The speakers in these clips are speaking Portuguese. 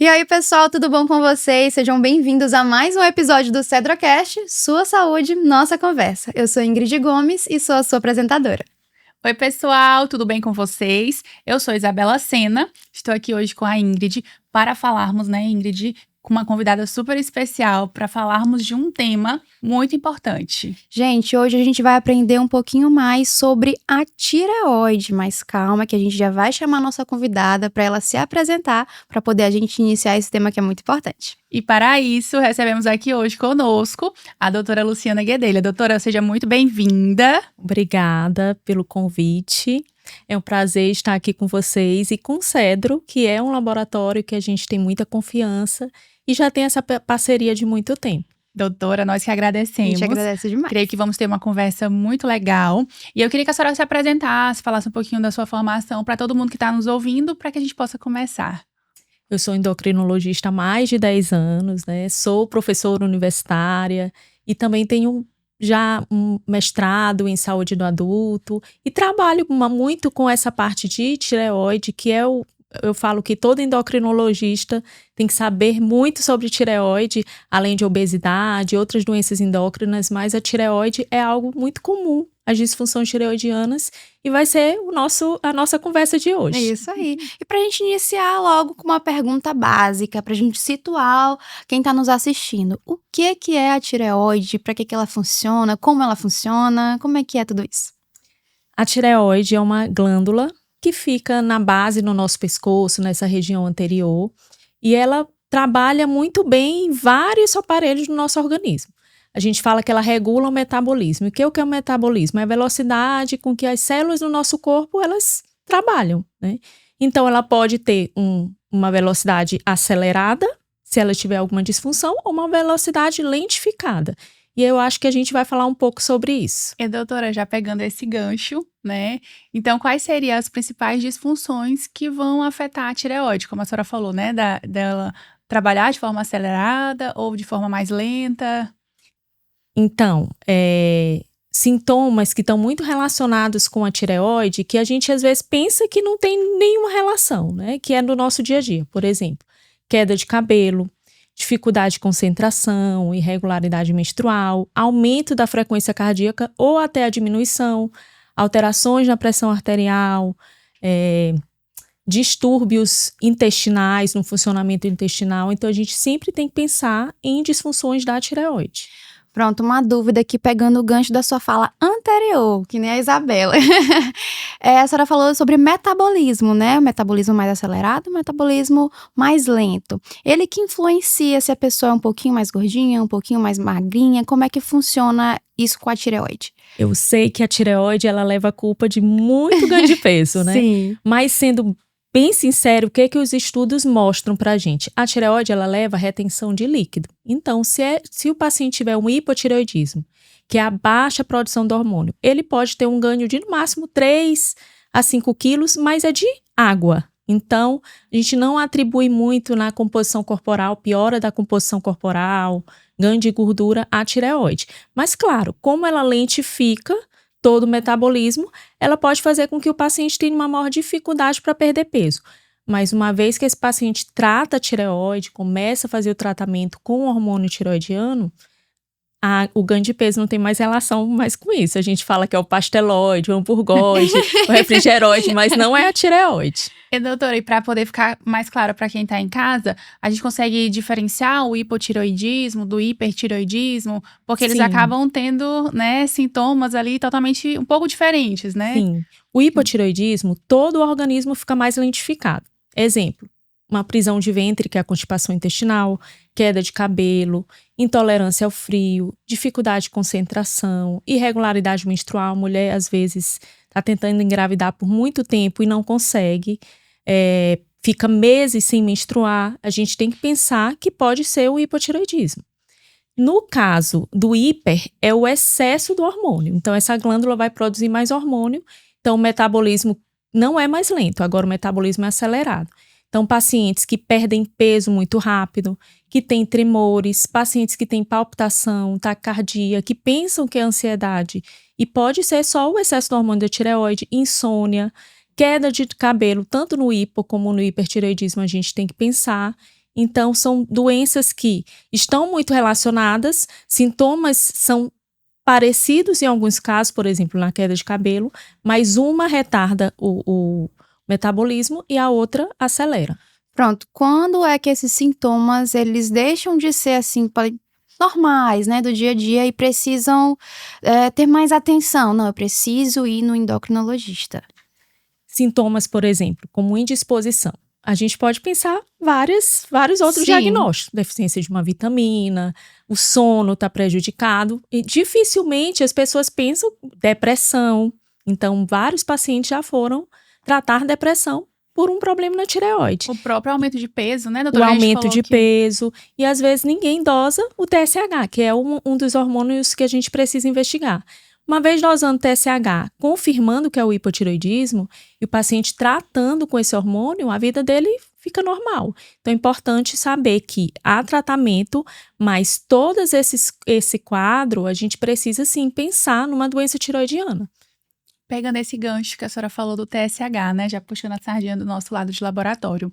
E aí, pessoal, tudo bom com vocês? Sejam bem-vindos a mais um episódio do Cedrocast, Sua Saúde, Nossa Conversa. Eu sou Ingrid Gomes e sou a sua apresentadora. Oi, pessoal, tudo bem com vocês? Eu sou Isabela Sena, estou aqui hoje com a Ingrid para falarmos, né, Ingrid, com uma convidada super especial para falarmos de um tema muito importante. Gente, hoje a gente vai aprender um pouquinho mais sobre a tireoide, mas calma que a gente já vai chamar a nossa convidada para ela se apresentar, para poder a gente iniciar esse tema que é muito importante. E para isso, recebemos aqui hoje conosco a doutora Luciana Guedelha. Doutora, seja muito bem-vinda. Obrigada pelo convite. É um prazer estar aqui com vocês e com o Cedro, que é um laboratório que a gente tem muita confiança e já tem essa parceria de muito tempo. Doutora, nós que agradecemos. A gente agradece demais. Creio que vamos ter uma conversa muito legal. E eu queria que a senhora se apresentasse, falasse um pouquinho da sua formação para todo mundo que está nos ouvindo, para que a gente possa começar. Eu sou endocrinologista há mais de 10 anos, né? Sou professora universitária e também tenho já um mestrado em saúde do adulto e trabalho muito com essa parte de tireoide, que é eu falo que todo endocrinologista tem que saber muito sobre tireoide, além de obesidade e outras doenças endócrinas, mas a tireoide é algo muito comum, as disfunções tireoidianas, e vai ser a nossa conversa de hoje. É isso aí. E pra gente iniciar logo com uma pergunta básica, pra gente situar quem tá nos assistindo. O que é a tireoide? Pra que ela funciona? Como ela funciona? Como é que é tudo isso? A tireoide é uma glândula que fica na base do nosso pescoço, nessa região anterior, e ela trabalha muito bem em vários aparelhos do nosso organismo. A gente fala que ela regula o metabolismo. E o que é o metabolismo? É a velocidade com que as células do nosso corpo, elas trabalham, né? Então, ela pode ter uma velocidade acelerada, se ela tiver alguma disfunção, ou uma velocidade lentificada. E eu acho que a gente vai falar um pouco sobre isso. E, doutora, já pegando esse gancho, né? Então, quais seriam as principais disfunções que vão afetar a tireoide? Como a senhora falou, né? Dela trabalhar de forma acelerada ou de forma mais lenta? Então, sintomas que estão muito relacionados com a tireoide, que a gente às vezes pensa que não tem nenhuma relação, né? Que é no nosso dia a dia. Por exemplo, queda de cabelo, dificuldade de concentração, irregularidade menstrual, aumento da frequência cardíaca ou até a diminuição, alterações na pressão arterial, distúrbios intestinais, no funcionamento intestinal. Então, a gente sempre tem que pensar em disfunções da tireoide. Pronto, uma dúvida aqui pegando o gancho da sua fala anterior, que nem a Isabela. A senhora falou sobre metabolismo, né? O metabolismo mais acelerado, o metabolismo mais lento. Ele que influencia se a pessoa é um pouquinho mais gordinha, um pouquinho mais magrinha, como é que funciona isso com a tireoide? Eu sei que a tireoide, ela leva a culpa de muito ganho de peso, né? Sim. Mas sendo bem sincero, o que os estudos mostram pra gente? A tireoide, ela leva a retenção de líquido. Então, se o paciente tiver um hipotireoidismo, que é a baixa produção do hormônio, ele pode ter um ganho de no máximo 3 a 5 quilos, mas é de água. Então, a gente não atribui muito na composição corporal, piora da composição corporal, ganho de gordura à tireoide. Mas, claro, como ela lentifica todo o metabolismo, ela pode fazer com que o paciente tenha uma maior dificuldade para perder peso. Mas uma vez que esse paciente trata a tireoide, começa a fazer o tratamento com o hormônio tireoidiano, o ganho de peso não tem mais relação mais com isso. A gente fala que é o pasteloide, o hamburgoide, o refrigeroide, mas não é a tireoide. E, doutora, e para poder ficar mais claro para quem está em casa, a gente consegue diferenciar o hipotireoidismo do hipertireoidismo? Porque eles acabam tendo, né, sintomas ali totalmente um pouco diferentes, né? Sim. O hipotireoidismo, todo o organismo fica mais lentificado. Exemplo, uma prisão de ventre, que é a constipação intestinal, queda de cabelo, intolerância ao frio, dificuldade de concentração, irregularidade menstrual. A mulher, às vezes, está tentando engravidar por muito tempo e não consegue, fica meses sem menstruar. A gente tem que pensar que pode ser o hipotireoidismo. No caso do hiper, é o excesso do hormônio. Então, essa glândula vai produzir mais hormônio, então o metabolismo não é mais lento, agora o metabolismo é acelerado. Então, pacientes que perdem peso muito rápido, que têm tremores, pacientes que têm palpitação, taquicardia, que pensam que é ansiedade, e pode ser só o excesso do hormônio da tireoide, insônia, queda de cabelo, tanto no hipo como no hipertireoidismo, a gente tem que pensar. Então, são doenças que estão muito relacionadas, sintomas são parecidos em alguns casos, por exemplo, na queda de cabelo, mas uma retarda o metabolismo e a outra acelera. Pronto, quando é que esses sintomas, eles deixam de ser assim, normais, né, do dia a dia e precisam ter mais atenção? Não, eu preciso ir no endocrinologista. Sintomas, por exemplo, como indisposição. A gente pode pensar vários outros Sim. diagnósticos. Deficiência de uma vitamina, o sono está prejudicado. E dificilmente as pessoas pensam depressão. Então, vários pacientes já foram tratar depressão por um problema na tireoide. O próprio aumento de peso, né, O doutora? A gente aumento falou de que- peso. E às vezes ninguém dosa o TSH, que é um dos hormônios que a gente precisa investigar. Uma vez dosando TSH, confirmando que é o hipotireoidismo, e o paciente tratando com esse hormônio, a vida dele fica normal. Então é importante saber que há tratamento, mas esse quadro, a gente precisa sim pensar numa doença tireoidiana. Pegando esse gancho que a senhora falou do TSH, né? Já puxando a sardinha do nosso lado de laboratório.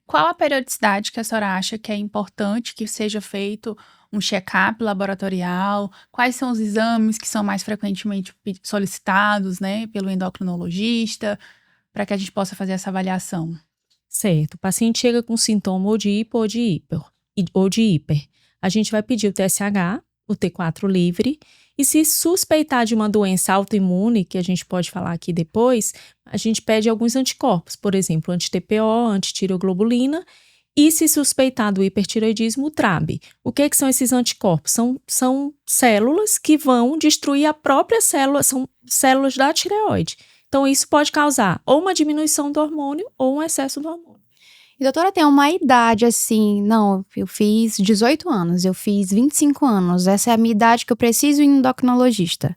Qual a periodicidade que a senhora acha que é importante que seja feito um check-up laboratorial? Quais são os exames que são mais frequentemente solicitados, né, pelo endocrinologista, para que a gente possa fazer essa avaliação? Certo. O paciente chega com sintoma ou de hipo ou de hiper. A gente vai pedir o TSH, o T4 livre, e se suspeitar de uma doença autoimune, que a gente pode falar aqui depois, a gente pede alguns anticorpos, por exemplo, anti-TPO, antitireoglobulina, e se suspeitar do hipertireoidismo, o TRAB. O que são esses anticorpos? São células que vão destruir a própria célula, são células da tireoide. Então, isso pode causar ou uma diminuição do hormônio ou um excesso do hormônio. E doutora, tem uma idade assim, não, eu fiz 18 anos, eu fiz 25 anos, essa é a minha idade que eu preciso ir no endocrinologista.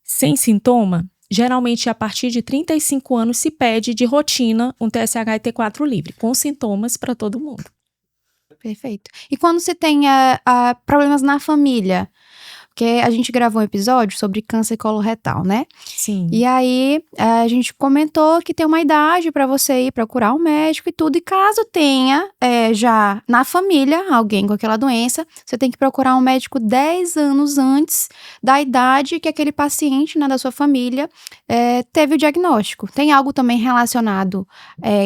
Sem sintoma, geralmente a partir de 35 anos se pede de rotina um TSH e T4 livre, com sintomas para todo mundo. Perfeito. E quando você tem problemas na família? Porque a gente gravou um episódio sobre câncer coloretal, né? Sim. E aí, a gente comentou que tem uma idade para você ir procurar um médico e tudo. E caso tenha já na família alguém com aquela doença, você tem que procurar um médico 10 anos antes da idade que aquele paciente, né, da sua família teve o diagnóstico. Tem algo também relacionado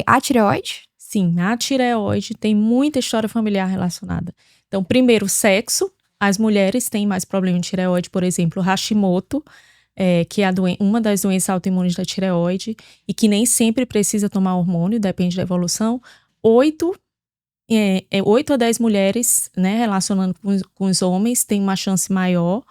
à tireoide? Sim, a tireoide tem muita história familiar relacionada. Então, primeiro, sexo. As mulheres têm mais problema de tireoide, por exemplo, Hashimoto, que é uma das doenças autoimunes da tireoide e que nem sempre precisa tomar hormônio, depende da evolução. 8 a 10 mulheres, né, relacionando com os homens, têm uma chance maior.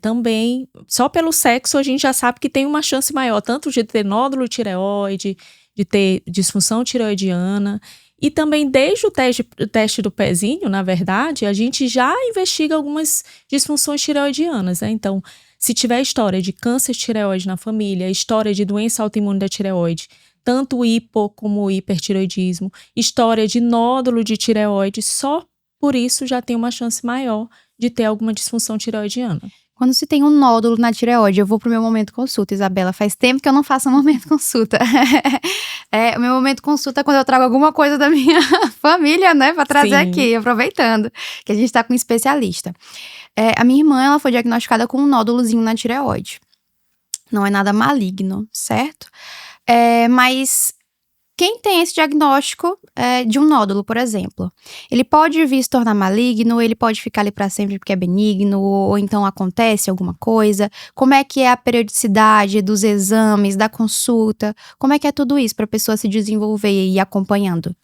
Também, só pelo sexo, a gente já sabe que tem uma chance maior, tanto de ter nódulo tireoide, de ter disfunção tireoidiana. E também, desde o teste do pezinho, na verdade, a gente já investiga algumas disfunções tireoidianas, né? Então, se tiver história de câncer de tireoide na família, história de doença autoimune da tireoide, tanto o hipo como o hipertireoidismo, história de nódulo de tireoide, só por isso já tem uma chance maior de ter alguma disfunção tireoidiana. Quando se tem um nódulo na tireoide, eu vou pro meu momento consulta, Isabela. Faz tempo que eu não faço um momento consulta. O meu momento consulta é quando eu trago alguma coisa da minha família, né? Pra trazer Sim. aqui, aproveitando que a gente tá com um especialista. A minha irmã, ela foi diagnosticada com um nódulozinho na tireoide. Não é nada maligno, certo? Mas quem tem esse diagnóstico de um nódulo, por exemplo, ele pode vir se tornar maligno, ele pode ficar ali para sempre porque é benigno, ou então acontece alguma coisa? Como é que é a periodicidade dos exames, da consulta? Como é que é tudo isso para a pessoa se desenvolver e ir acompanhando?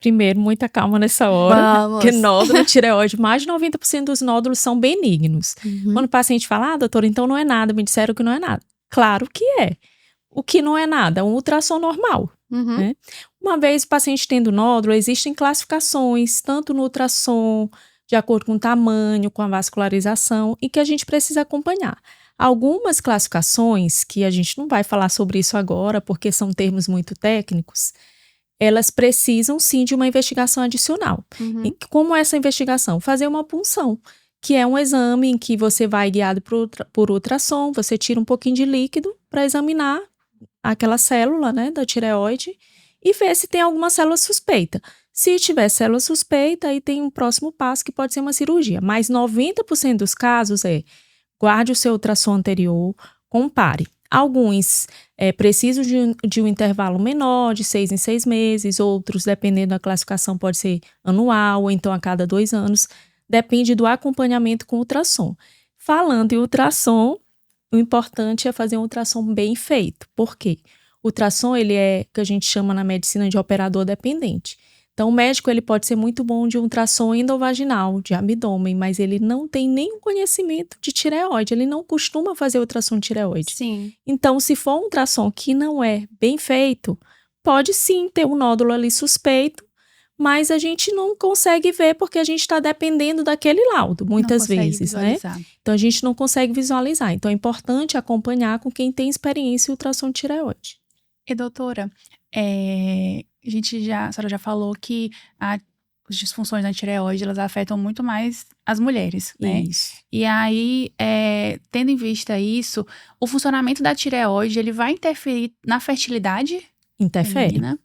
Primeiro, muita calma nessa hora, Vamos. porque nódulo tireoide, mais de 90% dos nódulos são benignos. Uhum. Quando o paciente fala, doutora, então não é nada, me disseram que não é nada. Claro que é. O que não é nada? Um ultrassom normal. Uhum. Né? Uma vez o paciente tendo nódulo, existem classificações, tanto no ultrassom, de acordo com o tamanho, com a vascularização, e que a gente precisa acompanhar. Algumas classificações, que a gente não vai falar sobre isso agora, porque são termos muito técnicos, elas precisam sim de uma investigação adicional. Uhum. E como essa investigação? Fazer uma punção, que é um exame em que você vai guiado por ultrassom, você tira um pouquinho de líquido para examinar aquela célula, né, da tireoide, e ver se tem alguma célula suspeita. Se tiver célula suspeita, aí tem um próximo passo que pode ser uma cirurgia. Mas 90% dos casos guarde o seu ultrassom anterior, compare. Alguns precisam de um intervalo menor, de 6 em 6 meses, outros, dependendo da classificação, pode ser anual, ou então a cada 2 anos. Depende do acompanhamento com ultrassom. Falando em ultrassom, o importante é fazer um ultrassom bem feito. Por quê? O ultrassom, ele é que a gente chama na medicina de operador dependente. Então, o médico ele pode ser muito bom de um ultrassom endovaginal, de abdômen, mas ele não tem nenhum conhecimento de tireoide. Ele não costuma fazer ultrassom de tireoide. Sim. Então, se for um ultrassom que não é bem feito, pode sim ter um nódulo ali suspeito, mas a gente não consegue ver porque a gente está dependendo daquele laudo, muitas vezes, né? Então, a gente não consegue visualizar. Então, é importante acompanhar com quem tem experiência em ultrassom de tireoide. E doutora, a senhora já falou que as disfunções da tireoide, elas afetam muito mais as mulheres, né? Isso. E aí, tendo em vista isso, o funcionamento da tireoide, ele vai interferir na fertilidade Interfere. feminina?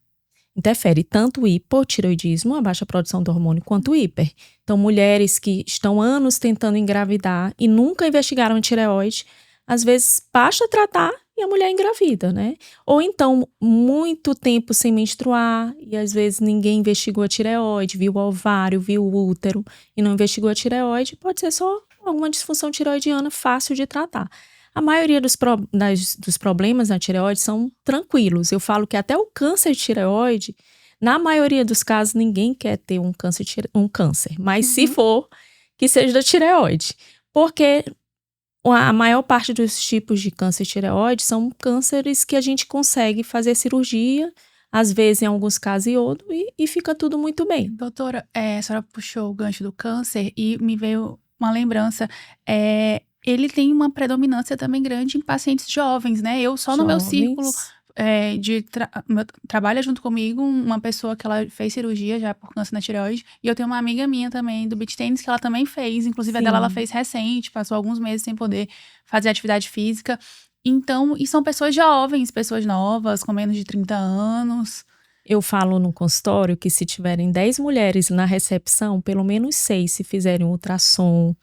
Interfere tanto o hipotireoidismo, a baixa produção do hormônio, quanto o hiper. Então, mulheres que estão anos tentando engravidar e nunca investigaram a tireoide, às vezes basta tratar e a mulher engravida, né? Ou então, muito tempo sem menstruar e às vezes ninguém investigou a tireoide, viu o ovário, viu o útero e não investigou a tireoide, pode ser só alguma disfunção tireoidiana fácil de tratar. A maioria dos problemas na tireoide são tranquilos. Eu falo que até o câncer de tireoide, na maioria dos casos, ninguém quer ter um câncer. Mas se for, que seja da tireoide. Porque a maior parte dos tipos de câncer de tireoide são cânceres que a gente consegue fazer cirurgia, às vezes em alguns casos iodo, e fica tudo muito bem. Doutora, a senhora puxou o gancho do câncer e me veio uma lembrança. Ele tem uma predominância também grande em pacientes jovens, né? Eu só no meu círculo trabalha junto comigo uma pessoa que ela fez cirurgia já por câncer na tireoide. E eu tenho uma amiga minha também do beach tennis que ela também fez. Inclusive, a dela ela fez recente, passou alguns meses sem poder fazer atividade física. Então, e são pessoas jovens, pessoas novas, com menos de 30 anos. Eu falo no consultório que se tiverem 10 mulheres na recepção, pelo menos 6 se fizerem um ultrassom,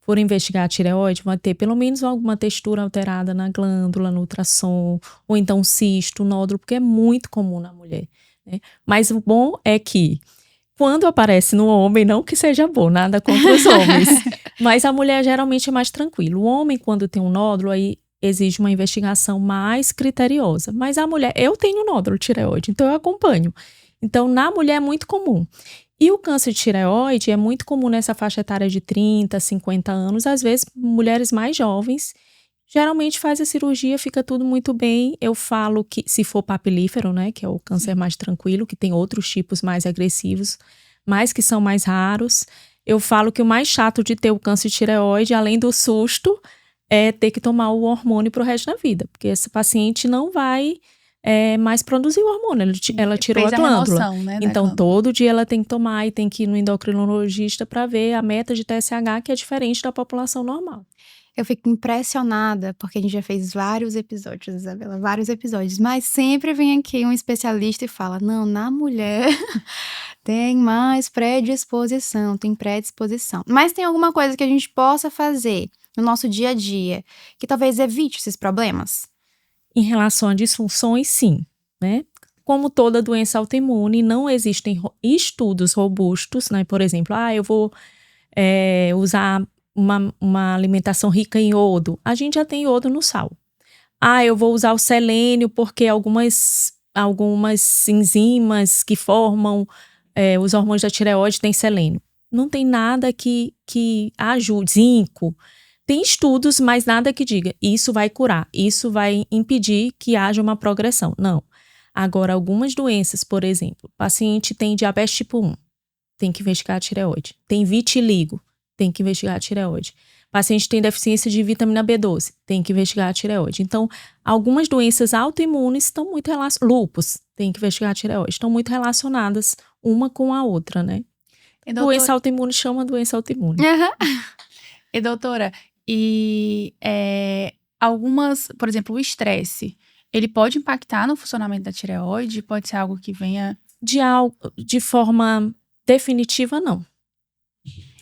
for investigar a tireoide, vai ter pelo menos alguma textura alterada na glândula, no ultrassom, ou então cisto, nódulo, porque é muito comum na mulher, né? Mas o bom é que quando aparece no homem, não que seja bom, nada contra os homens, mas a mulher geralmente é mais tranquila. O homem, quando tem um nódulo, aí exige uma investigação mais criteriosa. Mas a mulher, eu tenho nódulo tireoide, então eu acompanho. Então, na mulher é muito comum. E o câncer de tireoide é muito comum nessa faixa etária de 30, 50 anos. Às vezes, mulheres mais jovens, geralmente faz a cirurgia, fica tudo muito bem. Eu falo que, se for papilífero, né, que é o câncer mais tranquilo, que tem outros tipos mais agressivos, mas que são mais raros. Eu falo que o mais chato de ter o câncer de tireoide, além do susto, é ter que tomar o hormônio pro resto da vida. Porque esse paciente não vai mais produzir o hormônio, ela tirou a glândula. Remoção, né, então, todo dia ela tem que tomar e tem que ir no endocrinologista para ver a meta de TSH, que é diferente da população normal. Eu fico impressionada, porque a gente já fez vários episódios, Isabela, vários episódios, mas sempre vem aqui um especialista e fala, não, na mulher tem mais predisposição, tem predisposição. Mas tem alguma coisa que a gente possa fazer no nosso dia a dia que talvez evite esses problemas? Em relação a disfunções, sim, né? Como toda doença autoimune, não existem estudos robustos, né? Por exemplo, eu vou usar uma alimentação rica em iodo. A gente já tem iodo no sal. Eu vou usar o selênio porque algumas enzimas que formam os hormônios da tireoide têm selênio. Não tem nada que ajude. Zinco. Tem estudos, mas nada que diga isso vai curar, isso vai impedir que haja uma progressão. Não. Agora, algumas doenças, por exemplo, o paciente tem diabetes tipo 1, tem que investigar a tireoide. Tem vitiligo, tem que investigar a tireoide. O paciente tem deficiência de vitamina B12, tem que investigar a tireoide. Então, algumas doenças autoimunes estão muito relacionadas. Lúpus, tem que investigar a tireoide. Estão muito relacionadas uma com a outra, né? Doença autoimune chama doença autoimune. Doutora, algumas, por exemplo, o estresse, ele pode impactar no funcionamento da tireoide? Pode ser algo que venha... De forma definitiva, não.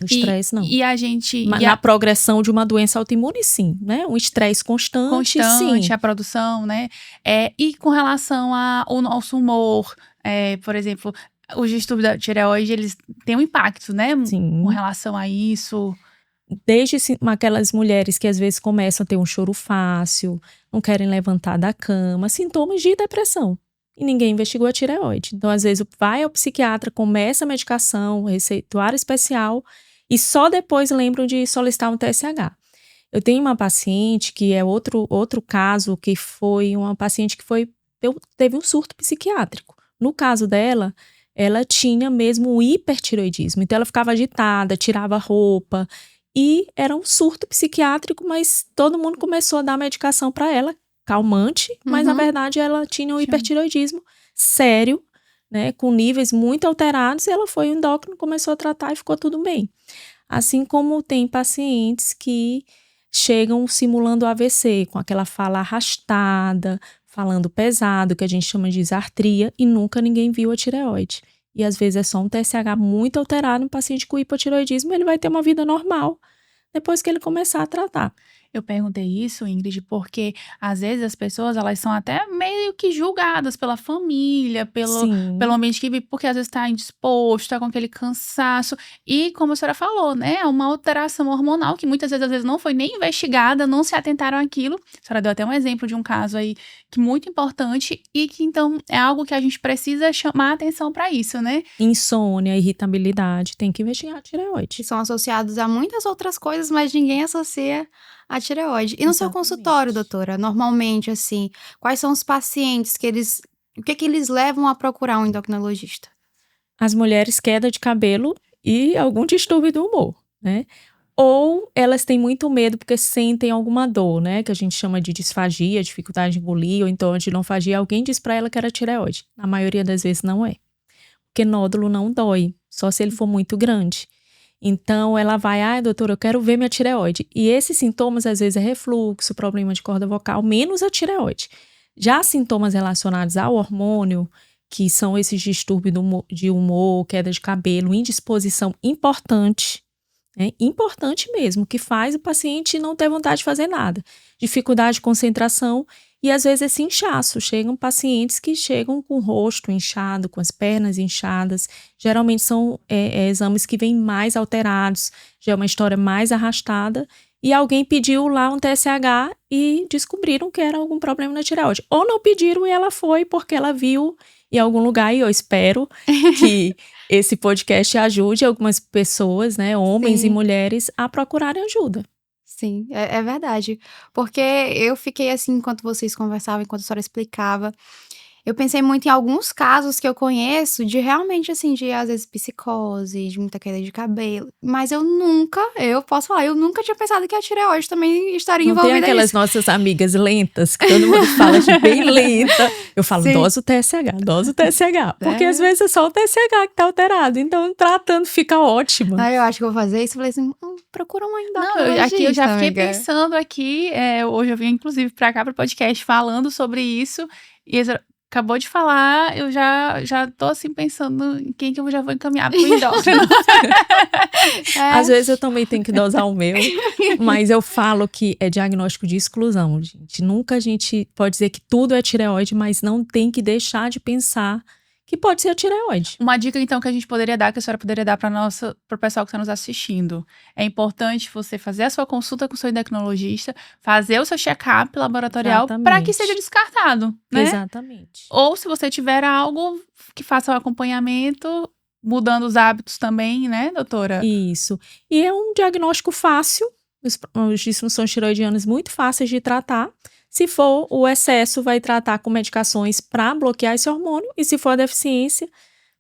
O estresse, não. E a gente... Na progressão de uma doença autoimune, sim, né? Um estresse constante, sim. A produção, né? E com relação ao nosso humor, por exemplo, os distúrbios da tireoide, eles têm um impacto, né? Sim. Com relação a isso. Desde aquelas mulheres que às vezes começam a ter um choro fácil, não querem levantar da cama, sintomas de depressão. E ninguém investigou a tireoide. Então, às vezes, vai ao psiquiatra, começa a medicação, receituário especial, e só depois lembram de solicitar um TSH. Eu tenho uma paciente que é outro caso, que foi uma paciente que teve um surto psiquiátrico. No caso dela, ela tinha mesmo um hipertireoidismo. Então, ela ficava agitada, tirava roupa, e era um surto psiquiátrico, mas todo mundo começou a dar medicação para ela, calmante, mas na verdade ela tinha um hipertireoidismo sério, né, com níveis muito alterados, e ela foi ao endócrino, começou a tratar e ficou tudo bem. Assim como tem pacientes que chegam simulando AVC, com aquela fala arrastada, falando pesado, que a gente chama de disartria, e nunca ninguém viu a tireoide. E às vezes é só um TSH muito alterado, um paciente com hipotireoidismo, ele vai ter uma vida normal depois que ele começar a tratar. Eu perguntei isso, Ingrid, porque às vezes as pessoas, elas são até meio que julgadas pela família, pelo ambiente que vive, porque às vezes está indisposto, está com aquele cansaço. E como a senhora falou, né, é uma alteração hormonal que muitas vezes, às vezes não foi nem investigada, não se atentaram àquilo. A senhora deu até um exemplo de um caso aí que muito importante e que então é algo que a gente precisa chamar a atenção para isso, né? Insônia, irritabilidade, tem que investigar a tireoide. Que são associados a muitas outras coisas, mas ninguém associa a tireoide. E no seu consultório, doutora, normalmente, assim, quais são os pacientes o que eles levam a procurar um endocrinologista? As mulheres, queda de cabelo e algum distúrbio do humor, né? Ou elas têm muito medo porque sentem alguma dor, né? Que a gente chama de disfagia, dificuldade de engolir, ou então de lonfagia. Alguém diz pra ela que era tireoide. Na maioria das vezes não é. Porque nódulo não dói, só se ele for muito grande. Então, ela vai, doutora, eu quero ver minha tireoide. E esses sintomas, às vezes, é refluxo, problema de corda vocal, menos a tireoide. Já sintomas relacionados ao hormônio, que são esses distúrbios de humor, queda de cabelo, indisposição importante mesmo, que faz o paciente não ter vontade de fazer nada. Dificuldade de concentração e, às vezes, esse inchaço. Chegam pacientes que chegam com o rosto inchado, com as pernas inchadas. Geralmente são exames que vêm mais alterados, já é uma história mais arrastada. E alguém pediu lá um TSH e descobriram que era algum problema na tireoide. Ou não pediram e ela foi porque ela viu em algum lugar, e eu espero que esse podcast ajude algumas pessoas, né, homens Sim. e mulheres, a procurarem ajuda. Sim, é verdade. Porque eu fiquei assim, enquanto vocês conversavam, enquanto a senhora explicava, eu pensei muito em alguns casos que eu conheço de realmente, assim, de às vezes psicose, de muita queda de cabelo. Mas eu nunca tinha pensado que a tireoide também estaria Não envolvida tem aquelas nisso. nossas amigas lentas, que todo mundo fala de bem lenta. Eu falo, Sim. dose o TSH. Porque às vezes é só o TSH que tá alterado. Então, tratando fica ótimo. Aí eu acho que eu vou fazer isso. Falei assim, procura uma endocrinologista, Aqui eu já fiquei amiga. pensando aqui, hoje eu vim inclusive pra cá, pro podcast, falando sobre isso. E acabou de falar, eu já tô assim pensando em quem que eu já vou encaminhar pro endócrino. Às vezes eu também tenho que dosar o meu, mas eu falo que é diagnóstico de exclusão, gente. Nunca a gente pode dizer que tudo é tireoide, mas não tem que deixar de pensar que pode ser a tireoide. Uma dica, então, que a gente poderia dar, que a senhora poderia dar pro pessoal que está nos assistindo. É importante você fazer a sua consulta com o seu endocrinologista, fazer o seu check-up laboratorial para que seja descartado, né? Exatamente. Ou se você tiver algo, que faça o acompanhamento, mudando os hábitos também, né, doutora? Isso. E é um diagnóstico fácil, os disfunções tireoidianas muito fáceis de tratar. Se for o excesso, vai tratar com medicações para bloquear esse hormônio. E se for a deficiência,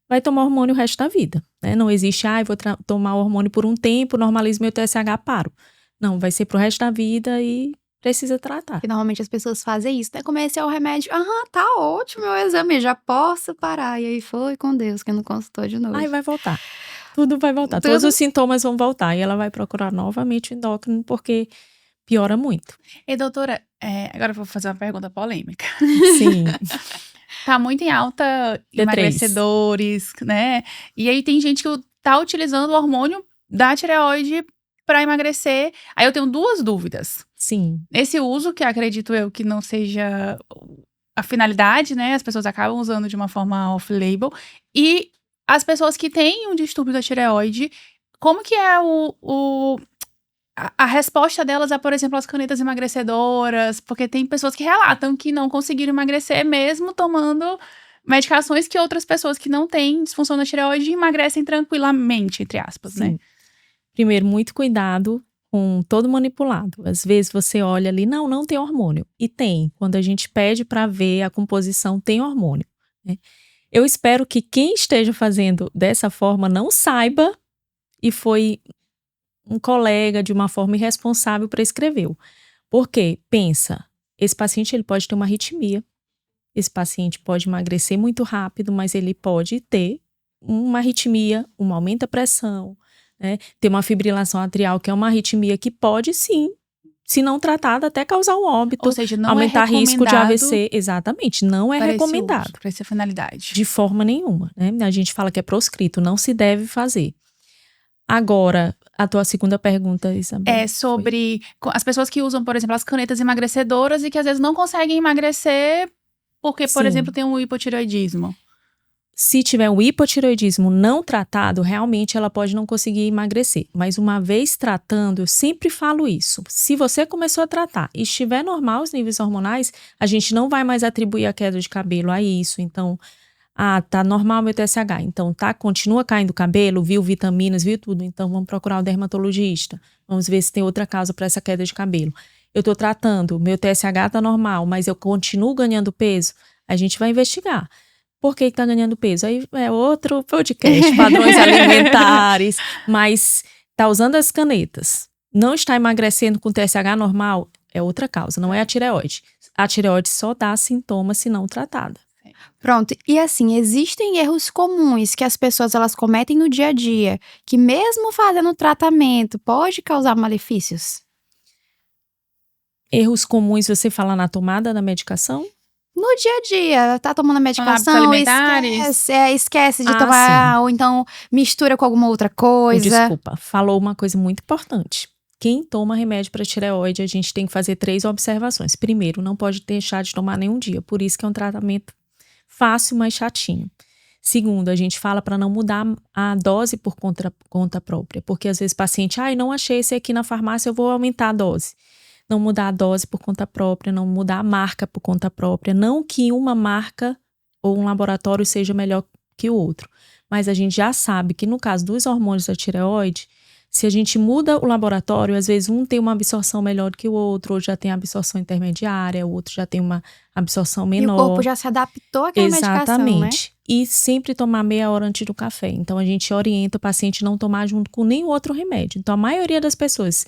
vai tomar hormônio o resto da vida, né? Não existe, vou tomar o hormônio por um tempo, normalizo meu TSH, paro. Não, vai ser pro resto da vida e precisa tratar. Porque normalmente as pessoas fazem isso, né? Comecei o remédio, tá ótimo meu exame, já posso parar. E aí foi com Deus, que não consultou de novo. Aí vai voltar. Tudo vai voltar. Todos os sintomas vão voltar. E ela vai procurar novamente o endócrino, porque piora muito. E doutora, agora eu vou fazer uma pergunta polêmica. Sim. Tá muito em alta T3. emagrecedores, né? E aí tem gente que tá utilizando o hormônio da tireoide pra emagrecer. Aí eu tenho duas dúvidas. Sim. Esse uso, que acredito eu que não seja a finalidade, né? As pessoas acabam usando de uma forma off-label. E as pessoas que têm um distúrbio da tireoide, como que é a resposta delas a, por exemplo, as canetas emagrecedoras? Porque tem pessoas que relatam que não conseguiram emagrecer mesmo tomando medicações que outras pessoas que não têm disfunção da tireoide emagrecem tranquilamente, entre aspas, né? Sim. Primeiro, muito cuidado com todo manipulado. Às vezes você olha ali, não tem hormônio. E tem. Quando a gente pede para ver a composição, tem hormônio, né? Eu espero que quem esteja fazendo dessa forma não saiba e foi um colega de uma forma irresponsável prescreveu. Porque, pensa, esse paciente ele pode ter uma arritmia, esse paciente pode emagrecer muito rápido, mas ele pode ter uma arritmia, um aumento da pressão, né? Ter uma fibrilação atrial, que é uma arritmia que pode sim, se não tratada, até causar um óbito, Ou seja, não aumentar é risco de recomendado AVC. Exatamente, não é para esse uso, recomendado. para essa finalidade. De forma nenhuma, né? A gente fala que é proscrito, não se deve fazer. Agora, a tua segunda pergunta, Isabel. É sobre as pessoas que usam, por exemplo, as canetas emagrecedoras e que às vezes não conseguem emagrecer porque, por Sim. exemplo, tem um hipotireoidismo. Se tiver um hipotireoidismo não tratado, realmente ela pode não conseguir emagrecer. Mas uma vez tratando, eu sempre falo isso. Se você começou a tratar e estiver normal os níveis hormonais, a gente não vai mais atribuir a queda de cabelo a isso. Então, tá normal meu TSH. Então, continua caindo cabelo, viu vitaminas, viu tudo. Então, vamos procurar o dermatologista. Vamos ver se tem outra causa para essa queda de cabelo. Eu tô tratando, meu TSH tá normal, mas eu continuo ganhando peso. A gente vai investigar. Por que tá ganhando peso? Aí é outro podcast, padrões alimentares. Mas tá usando as canetas, não está emagrecendo com TSH normal, é outra causa, não é a tireoide. A tireoide só dá sintomas se não tratada. Pronto, e assim, existem erros comuns que as pessoas elas cometem no dia a dia, que mesmo fazendo tratamento, pode causar malefícios? Erros comuns, você fala na tomada da medicação? No dia a dia, tá tomando a Hábitos medicação, alimentares. esquece de Ah, tomar, ou então mistura com alguma outra coisa. Desculpa, falou uma coisa muito importante. Quem toma remédio para tireoide, a gente tem que fazer 3 observações. Primeiro, não pode deixar de tomar nenhum dia, por isso que é um tratamento fácil, mas chatinho. Segundo, a gente fala para não mudar a dose por conta própria, porque às vezes o paciente, não achei esse aqui na farmácia, eu vou aumentar a dose. Não mudar a dose por conta própria, não mudar a marca por conta própria. Não que uma marca ou um laboratório seja melhor que o outro. Mas a gente já sabe que no caso dos hormônios da tireoide, se a gente muda o laboratório, às vezes um tem uma absorção melhor do que o outro, ou já tem absorção intermediária, o outro já tem uma absorção menor. E o corpo já se adaptou àquela medicação, né? Exatamente. E sempre tomar meia hora antes do café. Então, a gente orienta o paciente a não tomar junto com nenhum outro remédio. Então, a maioria das pessoas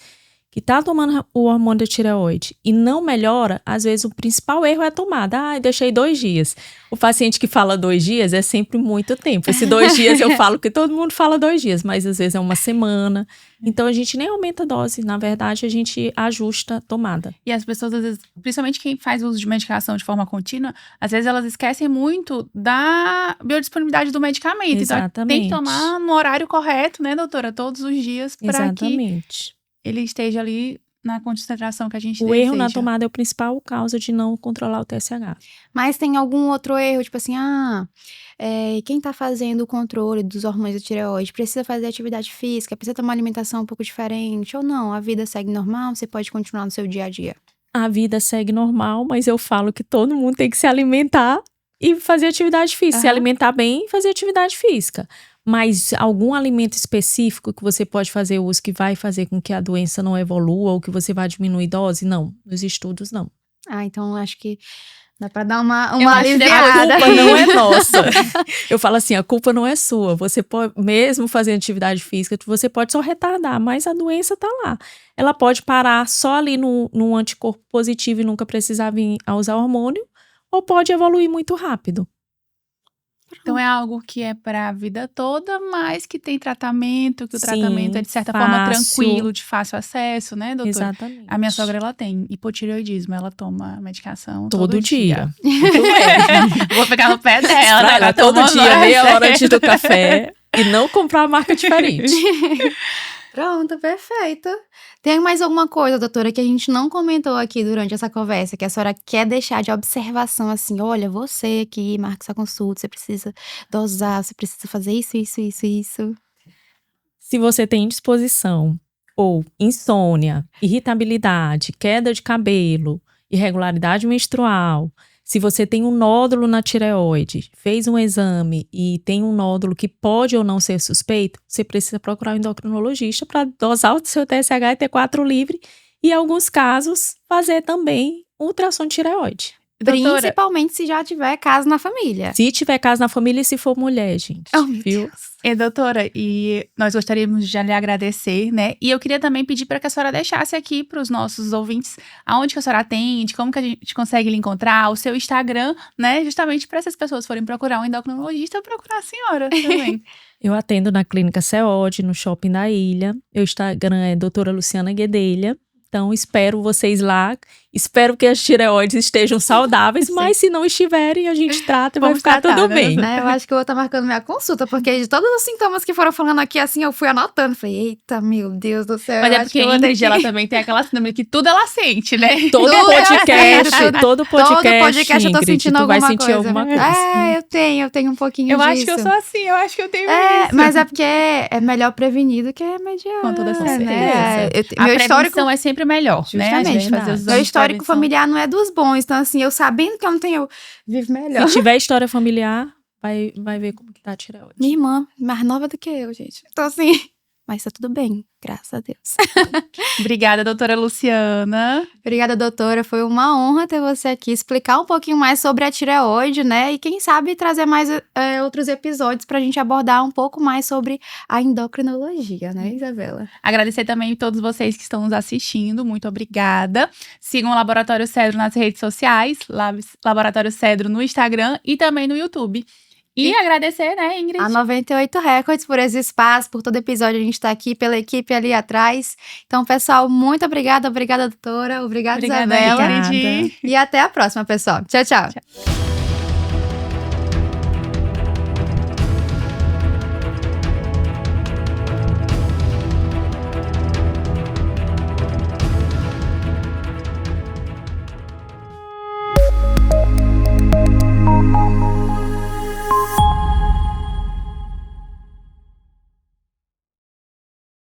que tá tomando o hormônio da tireoide e não melhora, às vezes o principal erro é a tomada. Deixei 2 dias. O paciente que fala 2 dias é sempre muito tempo. Esse 2 dias eu falo que todo mundo fala 2 dias, mas às vezes é uma semana. Então a gente nem aumenta a dose, na verdade a gente ajusta a tomada. E as pessoas, às vezes, principalmente quem faz uso de medicação de forma contínua, às vezes elas esquecem muito da biodisponibilidade do medicamento. Exatamente. Então tem que tomar no horário correto, né, doutora? Todos os dias, para que Exatamente. ele esteja ali na concentração que a gente O deseja. erro na tomada é o principal causa de não controlar o TSH. Mas tem algum outro erro, tipo assim, quem tá fazendo o controle dos hormônios da tireoide precisa fazer atividade física, precisa ter uma alimentação um pouco diferente, ou não? A vida segue normal, você pode continuar no seu dia a dia. A vida segue normal, mas eu falo que todo mundo tem que se alimentar e fazer atividade física. Se alimentar bem e fazer atividade física. Mas algum alimento específico que você pode fazer uso que vai fazer com que a doença não evolua ou que você vai diminuir dose? Não. Nos estudos, não. Então acho que dá pra dar uma acho que aliviada. A culpa não é nossa. Eu falo assim, a culpa não é sua. Você pode, mesmo fazendo atividade física, você pode só retardar, mas a doença tá lá. Ela pode parar só ali num anticorpo positivo e nunca precisar vir a usar hormônio, ou pode evoluir muito rápido. Então é algo que é para a vida toda, mas que tem tratamento, que o Sim, tratamento é de certa forma fácil. tranquilo, de fácil acesso, né, doutora? Exatamente. A minha sogra, ela tem hipotireoidismo, ela toma medicação Todo dia. Muito bem. Vou pegar no pé dela, Pra né? ela Ela todo toma dia, mais. meia hora antes do café. E não comprar uma marca diferente. Pronto, perfeito. Tem mais alguma coisa, doutora, que a gente não comentou aqui durante essa conversa, que a senhora quer deixar de observação, assim, olha, você aqui, marca sua consulta, você precisa dosar, você precisa fazer isso. Se você tem indisposição ou insônia, irritabilidade, queda de cabelo, irregularidade menstrual, se você tem um nódulo na tireoide, fez um exame e tem um nódulo que pode ou não ser suspeito, você precisa procurar um endocrinologista para dosar o seu TSH e T4 livre e, em alguns casos, fazer também um ultrassom de tireoide. Doutora, Principalmente se já tiver caso na família. Se tiver caso na família e se for mulher, gente. Oh, meu viu? Deus. doutora, e nós gostaríamos de lhe agradecer, né? E eu queria também pedir para que a senhora deixasse aqui para os nossos ouvintes aonde que a senhora atende, como que a gente consegue lhe encontrar, o seu Instagram, né? Justamente para essas pessoas forem procurar um endocrinologista, procurar a senhora também. Eu atendo na Clínica CEOD, no Shopping da Ilha. Meu Instagram é doutora Luciana Guedelha. Então, espero vocês lá. Espero que as tireoides estejam saudáveis, mas se não estiverem, a gente trata e vai Vamos ficar tratar, tudo né? bem. Né, eu acho que eu vou estar marcando minha consulta, porque de todos os sintomas que foram falando aqui, assim, eu fui anotando. Falei, eita, meu Deus do céu. Mas eu é acho porque que eu a vou ter Ingrid, ela também tem aquela síndrome que tudo ela sente, né? Todo Tudo eu podcast, sinto, todo podcast, eu tô Ingrid, sentindo tu vai alguma sentir coisa. alguma coisa. É, eu tenho um pouquinho Eu disso. acho que eu sou assim, eu acho que eu tenho É, isso. mas é porque é melhor prevenir do que remediar. Com toda né? certeza. Eu- A meu prevenção histórico, é sempre melhor, né? A gente justamente, fazer os verdade. meu exames de histórico prevenção. familiar não é dos bons, então assim, eu sabendo que eu não tenho, eu vivo melhor. Se tiver história familiar, vai ver como que tá a tireoide. Minha irmã, mais nova do que eu, gente. Então assim, mas tá tudo bem, graças a Deus. Obrigada, doutora Luciana. Obrigada, doutora. Foi uma honra ter você aqui, explicar um pouquinho mais sobre a tireoide, né? E quem sabe trazer mais outros episódios pra gente abordar um pouco mais sobre a endocrinologia, né, Isabela? Agradecer também a todos vocês que estão nos assistindo. Muito obrigada. Sigam o Laboratório Cedro nas redes sociais, Laboratório Cedro no Instagram e também no YouTube. E agradecer, né, Ingrid? A 98 Records por esse espaço, por todo episódio a gente tá aqui, pela equipe ali atrás. Então, pessoal, muito obrigada, doutora. Obrigada, Obrigada, Isabela. Ingrid. E até a próxima, pessoal. Tchau, tchau.